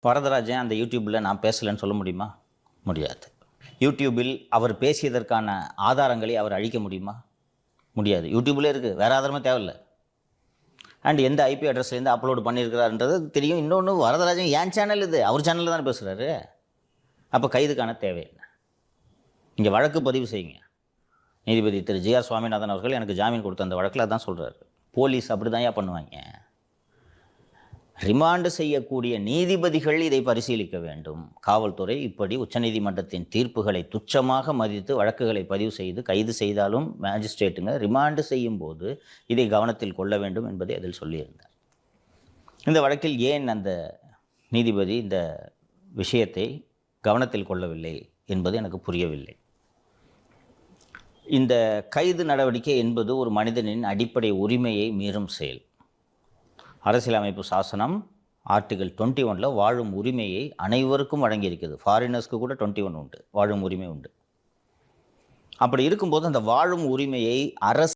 வரதராஜன் அந்த யூடியூப்பில் நான் பேசலைன்னு சொல்ல முடியுமா? முடியாது. யூடியூபில் அவர் பேசியதற்கான ஆதாரங்களை அவர் அழிக்க முடியுமா? முடியாது. யூடியூப்லேயே இருக்குது, வேறு ஆதாரமே தேவையில்லை. அண்ட் எந்த ஐபி அட்ரஸ்லேருந்து அப்லோடு பண்ணியிருக்கிறாருன்றது தெரியும். இன்னொன்று, வரதராஜன் ஏன் சேனல் இது, அவர் சேனலில் தானே பேசுகிறாரு. அப்போ கைதுக்கான தேவை என்ன? இங்கே வழக்கு பதிவு செய்யுங்க. நீதிபதி திரு ஜி.ஆர். சுவாமிநாதன் அவர்கள் எனக்கு ஜாமீன் கொடுத்த அந்த வழக்கில் தான் சொல்கிறார். போலீஸ் அப்படி தான் ஏன் பண்ணுவாங்க? ரிமாண்டு செய்யக்கூடிய நீதிபதிகள் இதை பரிசீலிக்க வேண்டும். காவல்துறை இப்படி உச்சநீதிமன்றத்தின் தீர்ப்புகளை துச்சமாக மதித்து வழக்குகளை பதிவு செய்து கைது செய்தாலும் மேஜிஸ்ட்ரேட்டுங்க ரிமாண்டு செய்யும் போது இதை கவனத்தில் கொள்ள வேண்டும் என்பதை அதில் சொல்லியிருந்தார். இந்த வழக்கில் ஏன் அந்த நீதிபதி இந்த விஷயத்தை கவனத்தில் கொள்ளவில்லை என்பது எனக்கு புரியவில்லை. இந்த கைது நடவடிக்கை என்பது ஒரு மனிதனின் அடிப்படை உரிமையை மீறும் செயல். அரசியலமைப்பு சாசனம் ஆர்டிகல் 21 வாழும் உரிமையை அனைவருக்கும் வழங்கியிருக்கிறது. ஃபாரினர்ஸ்க்கு கூட 21 உண்டு, வாழும் உரிமை உண்டு. அப்படி இருக்கும்போது அந்த வாழும் உரிமையை அரசு